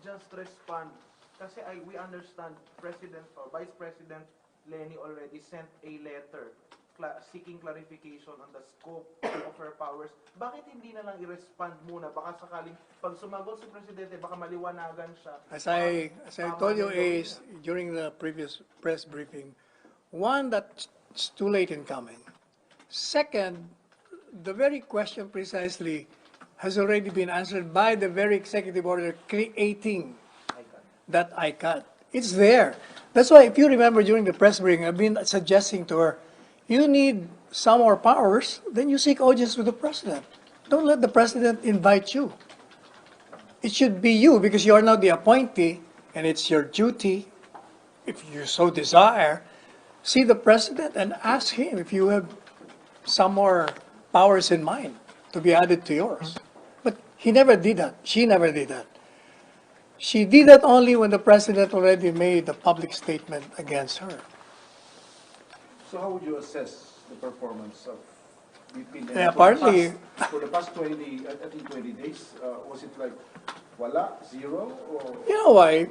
just respond? Kasi we understand President or Vice President Leni already sent a letter seeking clarification on the scope of her powers. Bakit hindi na lang i-respond muna? Baka sakaling pag sumagot si Presidente, baka maliwanagan siya. As I told you, Ace, during the previous press briefing, one, that's too late in coming. Second, the very question precisely has already been answered by the very executive order creating that ICAT. It's there. That's why, if you remember during the press briefing, I've been suggesting to her, you need some more powers, then you seek audience with the president. Don't let the president invite you. It should be you, because you are now the appointee, and it's your duty, if you so desire, see the president and ask him if you have some more powers in mind to be added to yours. But he never did that. She never did that. She did that only when the president already made a public statement against her. So how would you assess the performance of VP Leni Yeah, partly for the past 20, I think 20 days? Was it like wala, zero, or? you know why?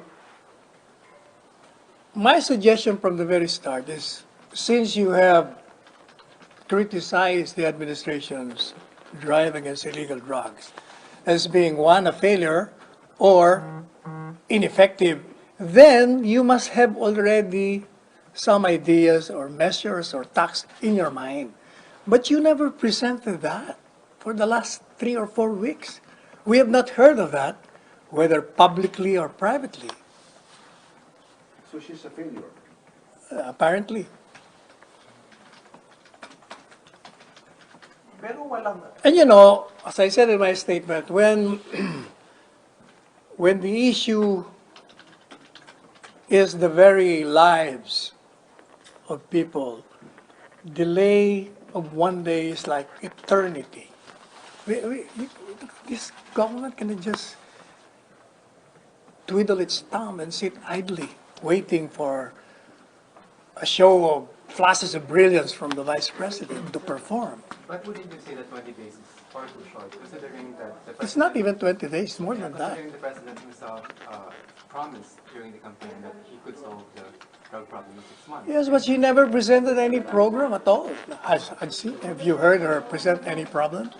My suggestion from the very start is, since you have criticized the administration's drive against illegal drugs as being one, a failure, or ineffective, then you must have already some ideas or measures or tactics in your mind. But you never presented that for the last 3 or 4 weeks. We have not heard of that, whether publicly or privately, So she's a failure. apparently. Pero walang... And you know, as I said in my statement, when the issue is the very lives of people, delay of one day is like eternity. This government can just twiddle its thumb and sit idly, waiting for a show of flashes of brilliance from the vice president to perform. But wouldn't you say that 20 days is far too short, considering that the president... It's not even 20 days, more than that. Considering the president himself promised during the campaign that he could solve the drug problem in 6 months. Yes, but she never presented any program at all. Have you heard her present any problem?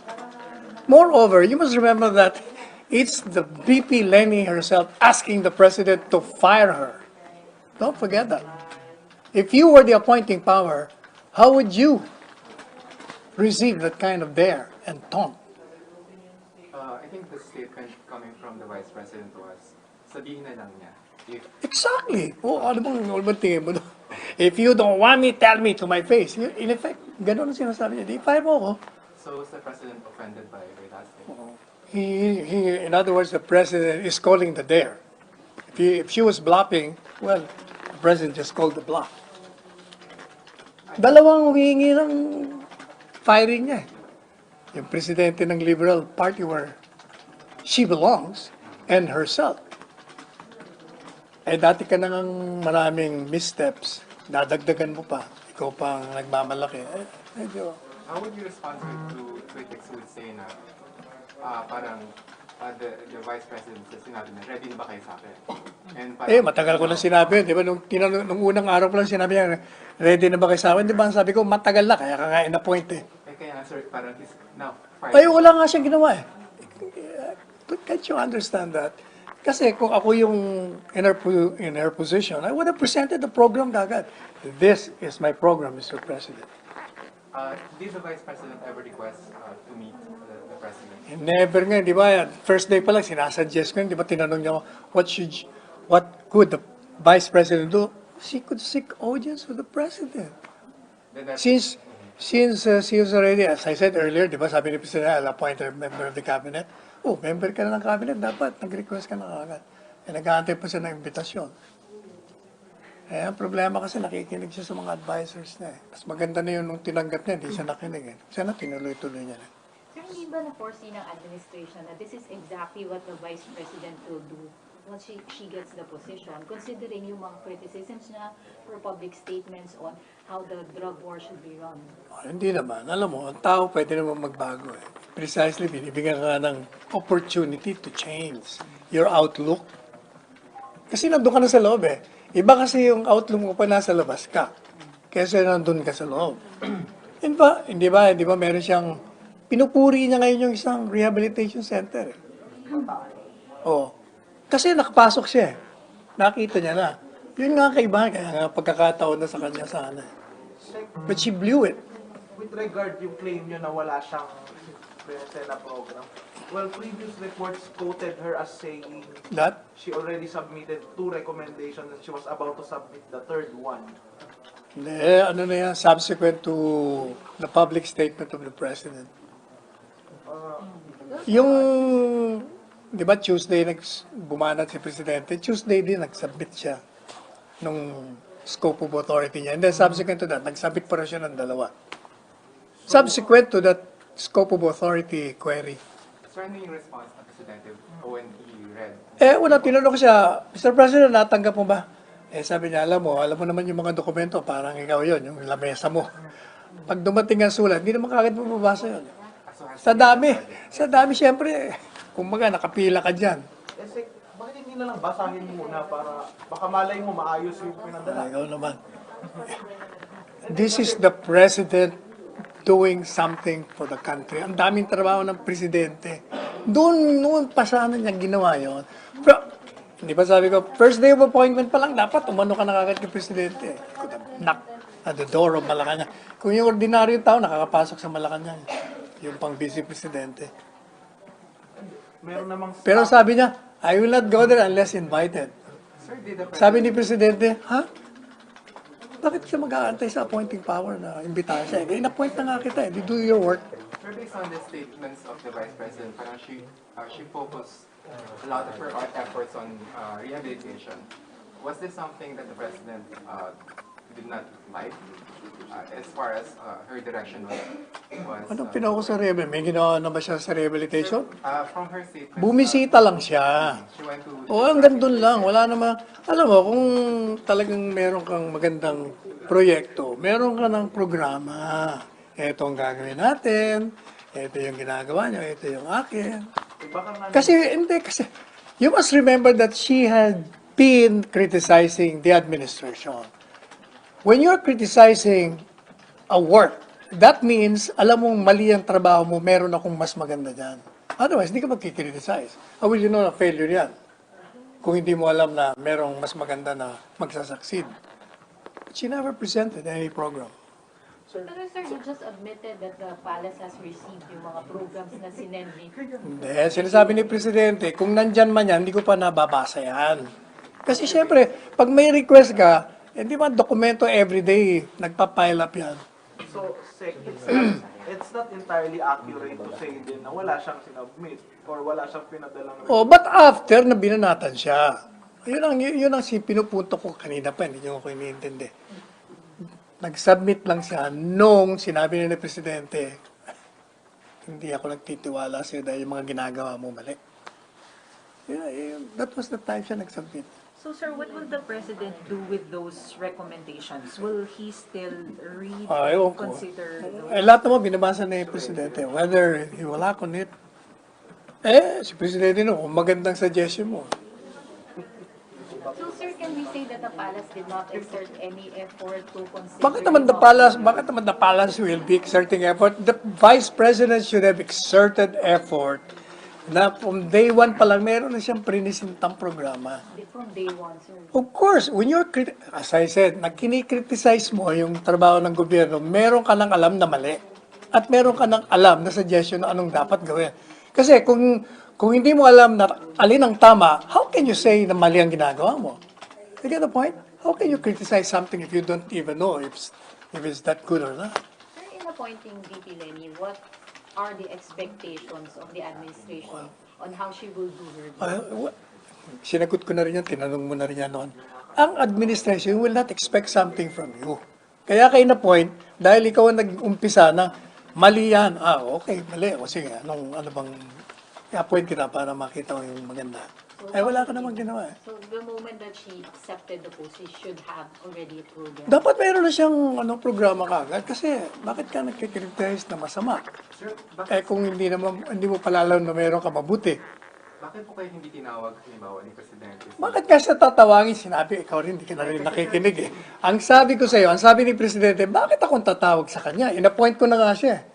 Moreover, you must remember that it's the VP Leni herself asking the president to fire her. Don't forget that. If you were the appointing power, how would you receive that kind of dare and taunt? I think the statement coming from the vice president was, sabihin na lang niya. Exactly. Oh, ano bang tingin mo doon? If you don't want me, tell me to my face. In effect, ganun ang sinasabi niya. Di, fire mo ako. So was the president offended by that statement? In other words, the president is calling the dare. If she was bluffing, well, the president just called the bluff. Dalawang humihingi ng firing niya. Yung presidente ng Liberal Party where she belongs and herself. Eh dati ka nang maraming missteps, dadagdagan mo pa, ikaw pang nagmamalaki. Medyo. How would you respond to critics who would say na parang the vice president sinabi na, ready na ba kayo sa akin? And parang, Matagal ko lang sinabi, di ba? Nung unang araw ko lang sinabi niya, ready na ba kayo sa akin? Di ba? Sabi ko, matagal na, kaya ka nga in-appoint eh. kaya nga, sir, parang he's now fired. Ay, wala nga siyang ginawa eh. Can't you understand that? Kasi kung ako yung in her position, I would have presented the program kagad. This is my program, Mr. President. Did the vice president ever request to meet the president? Never nga, di ba? First day pa lang, sinasuggest ko yun, di ba? Tinanong niya ako, what could the vice president do? She could seek audience with the president. Since she was already, as I said earlier, di ba, sabi ni President, I'll appoint a member of the cabinet. Oh, member ka na ng cabinet, dapat nag-request ka na kagad. Nag-aantay pa siya ng imbitasyon. Ang problema kasi nakikinig siya sa mga advisors niya. Mas maganda na yun nung tinanggap niya, hindi siya nakinig. Sana tinuloy-tuloy niya na. Sir, hindi ba na-foresee ng administration na this is exactly what the Vice President will do once she gets the position, considering yung mga criticisms na for public statements on how the drug war should be run? Hindi naman. Alam mo, ang tao pwede naman magbago eh. Precisely, binibigyan ka ng opportunity to change your outlook Kasi nandun ka na sa loob eh. Iba kasi yung outlook mo pa nasa labas ka. Kesa nandun ka sa loob. Hindi ba meron siyang, pinupuri niya ngayon yung isang rehabilitation center. Eh. Oh. Kasi nakapasok siya eh. Nakita niya na. Yun nga kaibahan, kaya nga pagkakataon na sa kanya sana. But she blew it. With regard yung claim nyo na wala siyang Sena program, well, previous reports quoted her as saying That? she already submitted 2 recommendations and she was about to submit the 3rd one. Hindi, ano na yan, subsequent to the public statement of the President. Yung, di ba Tuesday bumanat si Presidente, Tuesday din nagsubmit siya nung scope of authority niya. And then subsequent to that, nagsubmit pa rin siya ng 2. Subsequent to that scope of authority query. Sir, ano yung response ng Presidente when he read? Una, tinanong ko siya, Mr. President, natanggap mo ba? Sabi niya, alam mo naman yung mga dokumento, parang ikaw yon yung lamesa mo. Pag dumating ang sulat, hindi naman kagad mababasa yun. Sa dami, siyempre, kumbaga, nakapila ka dyan. Kasi, bakit hindi na lang basahin muna para baka malay mo maayos yung pinadala? Ikaw naman. This is the President doing something for the country. Ang daming trabaho ng Presidente. Noon pa sana niya ginawa yun. Pero, hindi ba sabi ko, first day of appointment pa lang, dapat umano ka na kagad kay Presidente. Could have knocked at the door of Malacanang. Kung yung ordinaryo tao, nakakapasok sa Malacanang. Yung pang Vice Presidente. Meron namang Pero sabi niya, I will not go there unless invited. Sir, did the Sabi ni Presidente, ha? Bakit siya mag-aantay sa appointing power na imbitahan siya? In-appoint na nga kita eh. Do your work. Sir, based on the statements of the Vice President, parang she focused a lot of her efforts on rehabilitation. Was this something that the President did not like as far as her direction was? Anong pinawa sa rehabilitation? May ginawa na ba siya sa rehabilitation? From her statement, Bumisita lang siya. she went to... Hanggang doon lang. Wala naman. Alam mo, kung talagang meron kang magandang proyekto, meron ka ng programa. Ito ang gagawin natin. Ito yung ginagawa niyo. Ito yung akin. baka nga Kasi, you must remember that she had been criticizing the administration. When you're criticizing a work, that means, alam mong mali ang trabaho mo, meron akong mas maganda dyan. Otherwise, hindi ka magkikriticize. How will you know na failure yan? Kung hindi mo alam na merong mas maganda na magsasucceed. But she never presented any program. Pero sir, you just admitted that the palace has received yung mga programs na sinend ni... Hindi, sinasabi ni Presidente, kung nandyan man yan, hindi ko pa nababasa yan. Kasi syempre, pag may request ka, hindi ba dokumento everyday, nagpa-pile up yan. So, Sec, it's not entirely accurate to say din na wala siyang sinubmit or wala siyang pinadalang But after na binanatan siya, yun ang pinupunto ko kanina pa, hindi nyo ako iniintindi. Nag-submit lang siya nung sinabi ni Presidente, hindi ako nagtitiwala sa'yo dahil yung mga ginagawa mo mali. That was the time siya nag-submit. So, sir, what will the President do with those recommendations? Will he still read Ewan and ko. consider those? Lahat naman binabasa ni Presidente, whether he will act on it. Si Presidente kung magandang suggestion mo. So sir, can we say that the palace did not exert any effort to consider... Bakit naman the palace will be exerting effort? The Vice President should have exerted effort na from day one pa lang, meron na siyang prinisintang programa. From day one, sir. Of course, when you're, as I said, nagkini-criticize mo yung trabaho ng gobyerno, meron ka nang alam na mali. At meron ka nang alam na suggestion na anong dapat gawin. Kasi kung hindi mo alam na alin ang tama, how can you say na mali ang ginagawa mo? You get the point? How can you criticize something if you don't even know if it's that good or not? Sir, in appointing VP Leni, what are the expectations of the administration on how she will do her job? Sinagot ko na rin yan, tinanong mo na rin yan noon. Ang administration will not expect something from you. Kaya kayo na point, dahil ikaw ang nag-umpisa na mali yan. Okay, mali. O sige, ano bang i-appoint kita para makita mo yung maganda. Wala ka namang ginawa eh. So the moment that she accepted the post, she should have already a program. Dapat mayroon na siyang programa kagad kasi bakit ka nagkikriticize na masama? Sir, Kung hindi mo pala alam na mayroon ka mabuti. Bakit po kayo hindi tinawag, halimbawa, ni Presidente? Bakit ka siya tatawagin? Sinabi, ikaw rin, hindi ka na rin nakikinig eh. Ang sabi ko sa iyo, ang sabi ni Presidente, bakit akong tatawag sa kanya? In-appoint ko na nga siya.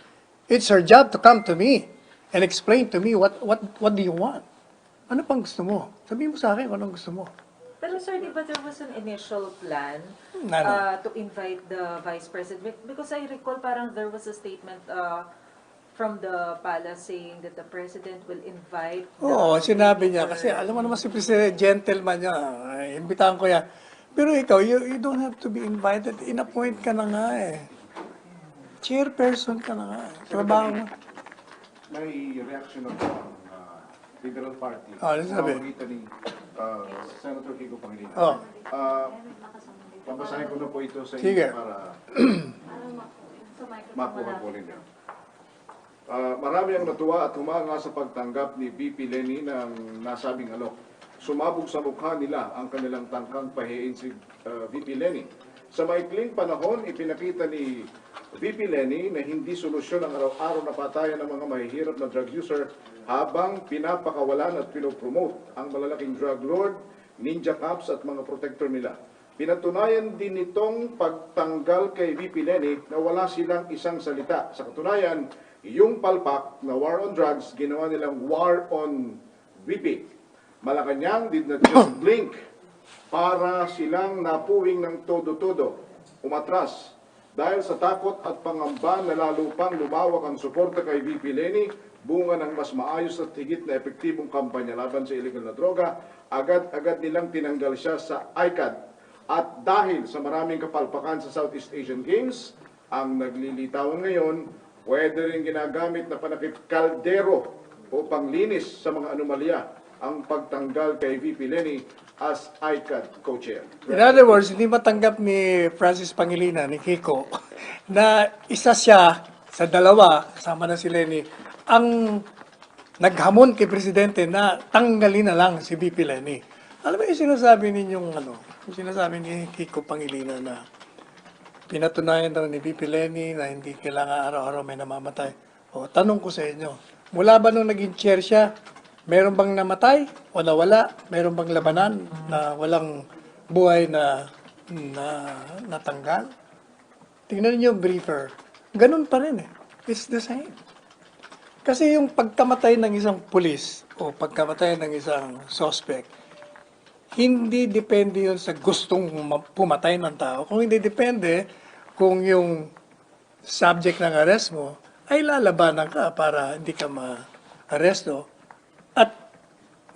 It's her job to come to me and explain to me what do you want? Ano pang gusto mo? Sabihin mo sa akin kung anong gusto mo. Pero sir, di ba there was an initial plan to invite the Vice President? Because I recall parang there was a statement from the palace saying that the President will invite Oo, the sinabi niya. for- Kasi alam mo naman si President, gentleman niya. Ay, imbitahan ko yan. Pero ikaw, you don't have to be invited. In-appoint ka na nga eh. Chairperson ka na nga eh. Trabaho mo. May reaction ng Liberal Party. Ano sabi? Sa pamagitan ni Senator Kiko Pangilinan. Oh. Pabasahin ko na po ito sa Sige. inyo para makuha po ninyo. Marami ang natuwa at humanga sa pagtanggap ni VP Leni ng nasabing alok. Sumabog sa mukha nila ang kanilang tangkang pahiin si VP Leni. Sa maikling panahon, ipinakita ni VP Leni na hindi solusyon ang araw-araw na patayan ng mga mahihirap na drug user habang pinapakawalan at pinopromote ang malalaking drug lord, ninja cops at mga protector nila. Pinatunayan din nitong pagtanggal kay VP Leni na wala silang isang salita. Sa katunayan, yung palpak na war on drugs, ginawa nilang war on VP. Malacanang did not just blink para silang napuwing ng todo-todo, umatras. Dahil sa takot at pangamba na lalo pang lumawak ang suporta kay VP Leni, bunga ng mas maayos at higit na epektibong kampanya laban sa illegal na droga, agad-agad nilang tinanggal siya sa ICAD. At dahil sa maraming kapalpakan sa Southeast Asian Games, ang naglilitawan ngayon, pwede rin ginagamit na panakip kaldero o panglinis sa mga anomalya ang pagtanggal kay VP Leni as ICAD co-chair. In other words, hindi matanggap ni Francis Pangilinan, ni Kiko, na isa siya sa dalawa, kasama na si Leni, ang naghamon kay Presidente na tanggalin na lang si VP Leni. Alam mo yung sinasabi ninyong yung sinasabi ni Kiko Pangilinan na pinatunayan daw ni VP Leni na hindi kailangan araw-araw may namamatay. O, tanong ko sa inyo, mula ba nung naging chair siya, meron bang namatay o nawala? Meron bang labanan na walang buhay na natanggal? Tingnan niyo yung briefer. Ganun pa rin eh. It's the same. Kasi yung pagkamatay ng isang pulis o pagkamatay ng isang suspect, hindi depende yun sa gustong pumatay ng tao. Kung hindi depende kung yung subject ng arrest mo ay lalabanan ka para hindi ka ma-arresto at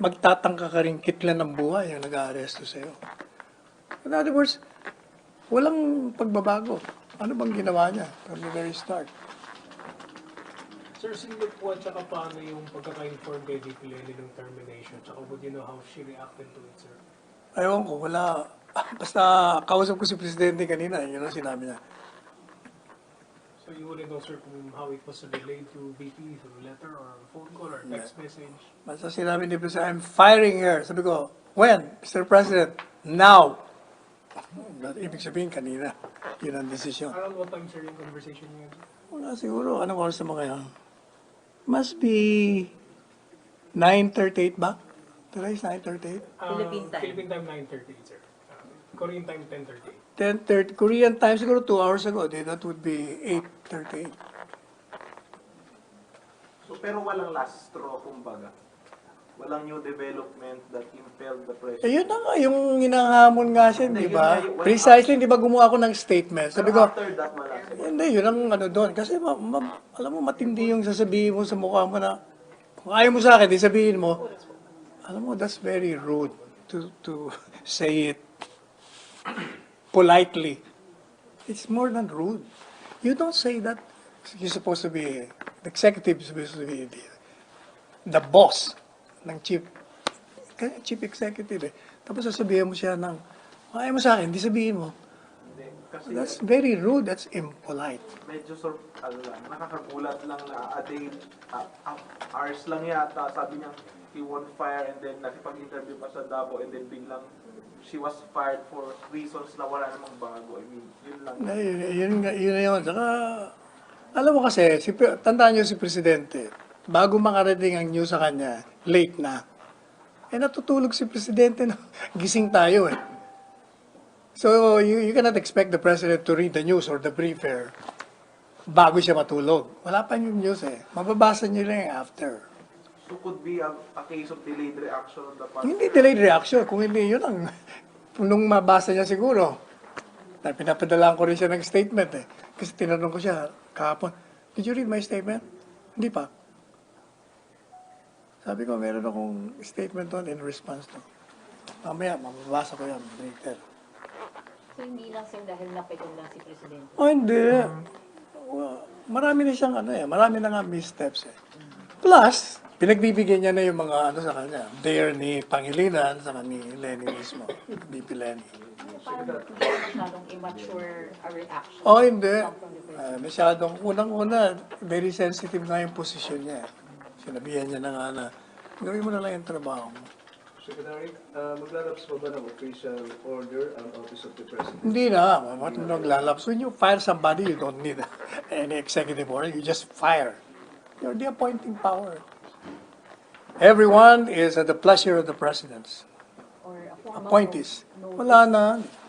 magtatangka ka rin kitlan ng buhay yung nag-aaresto sa'yo. In other words, walang pagbabago. Ano bang ginawa niya from the very start? Sir, sinunod po at saka paano yung pagkaka-inform kay VP Leni ng termination? Tsaka would you know how she reacted to it, sir? Ayaw ko, wala. Basta kausap ko si Presidente kanina, yun ang sinabi niya. So you wouldn't know, sir, kung how it was relayed to VP through letter or phone call or text message? Basta sinabi ni Presidente, I'm firing her. Sabi ko, when? Mr. President, now. Ibig sabihin kanina, yun ang desisyon. Around what time, sir, yung conversation niyo? Wala siguro, anong oras na mga yan? Must be 9:38 ba? Today is 9:38? Philippine time. Philippine time 9:30, sir. Korean time 10:30. 10:30, Korean time siguro 2 hours ago. That would be 8:38. So, pero walang last straw, kumbaga. Walang new development that impelled the president. Eh, yun na nga, yung hinahamon nga siya, di ba? Precisely, di ba gumawa ako ng statement? Sabi ko, After that, wala siya. hindi, yun ang doon. Kasi, alam mo, matindi yung sasabihin mo sa mukha mo na, kung ayaw mo sa akin, di sabihin mo, alam mo, that's very rude to say it politely. It's more than rude. You don't say that. You're supposed to be, the executive is supposed to be the boss ng chief executive eh. Tapos sasabihin mo siya ng, ayaw mo sa akin, di sabihin mo. Hindi, kasi That's very rude, that's impolite. medyo nakakagulat lang na a day, hours lang yata, sabi niya, he won't fire and then nakipag-interview pa sa Davao and then biglang she was fired for reasons na wala namang bago. I mean, yun lang. Yun na yun. Saka, alam mo kasi, tandaan niyo si Presidente, bago makarating ang news sa kanya, late na. Eh, natutulog si Presidente, no? Gising tayo eh. So, you cannot expect the President to read the news or the briefer bago siya matulog. Wala pa yung news eh. Mababasa niyo lang after. So could be a case of delayed reaction on the part Hindi delayed reaction, kung hindi yun ang nung mabasa niya siguro. Na pinapadalaan ko rin siya ng statement eh. Kasi tinanong ko siya kahapon, did you read my statement? Hindi pa. Sabi ko, meron akong statement doon in response to. Mamaya, mababasa ko yan later. So hindi lang sir dahil napikon lang si Presidente. Oh, hindi. Well, marami na siyang marami na nga missteps eh. Plus, pinagbibigyan niya na yung mga sa kanya. Dare ni Pangilinan, saka ni Leni mismo. VP Leni. Parang hindi masyadong immature a reaction. Oh, hindi. From the President. Masyadong, unang-una, very sensitive nga yung posisyon niya. Sinabihan niya na nga na, gawin mo na lang yung trabaho mo. Secretary, maglalaps pa ba ng official order ang Office of the President? Hindi na. What naglalaps? When you fire somebody, you don't need any executive order. You just fire. You're the appointing power. Everyone is at the pleasure of the presidents. Or a formal Appointees. notice. Wala na.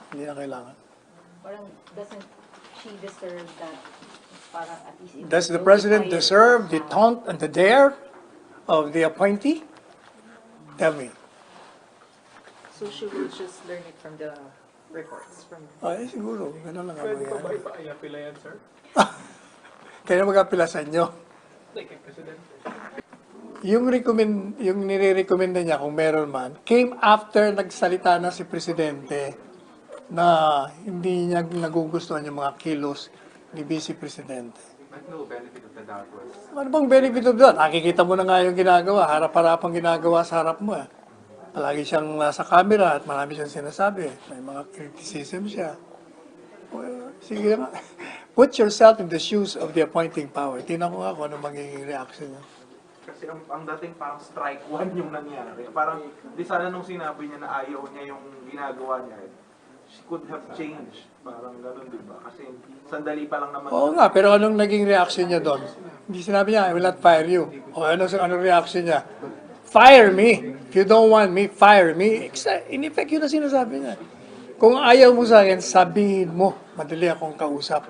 Hindi na kailangan. Parang doesn't she deserve that? Parang at least if Does the notify president her deserve the somehow. taunt and the dare of the appointee? Tell me. So she will just learn it from the reports. Ay, siguro. Ganun lang ang Pwede pa ba mangyayari. ipa-apila yan, sir? Kaya mag-apila sa inyo. Like, Presidente. Yung nire-recommenda niya kung meron man, came after nagsalita na si Presidente na hindi niya nagugustuhan yung mga kilos ni Vice Presidente. But no benefit of the doubt was Ano bang benefit of that? Nakikita mo na nga yung ginagawa, harap-harapang ginagawa sa harap mo. Palagi siyang nasa camera at marami siyang sinasabi. May mga criticism siya. Well, sige nga. Put yourself in the shoes of the appointing power. Tingnan ko nga kung ano magiging reaction niya. kasi ang dating parang strike one yung nangyari. Parang di sana nung sinabi niya na ayaw niya yung ginagawa niya, she could have changed. Parang gano'n, di ba? Kasi sandali pa lang naman. Oo nga, pero anong naging reaction niya doon? Hindi sinabi niya, I will not fire you. O anong reaction niya? Fire me. If you don't want me, fire me. In effect, yun ang sinasabi niya. Kung ayaw mo sa akin, sabihin mo. Madali akong kausap.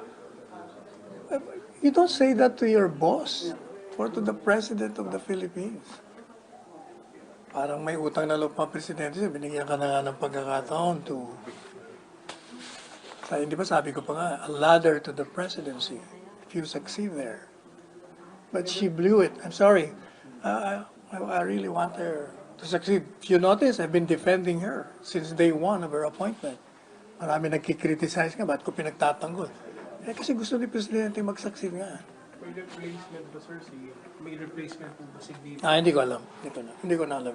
You don't say that to your boss or to the President of the Philippines. Parang may utang na loob pa Presidente, binigyan ka na nga ng pagkakataon to... Hindi ba sabi ko pa nga, a ladder to the presidency if you succeed there. But she blew it. I'm sorry. I really want her to succeed. If you notice, I've been defending her since day one of her appointment. Marami nagkikriticize nga, ba't ko pinagtatanggol? Kasi gusto ni Presidente mag-succeed nga. May replacement ba, sir? May replacement po ba si VP? Hindi ko alam. Hindi ko na alam.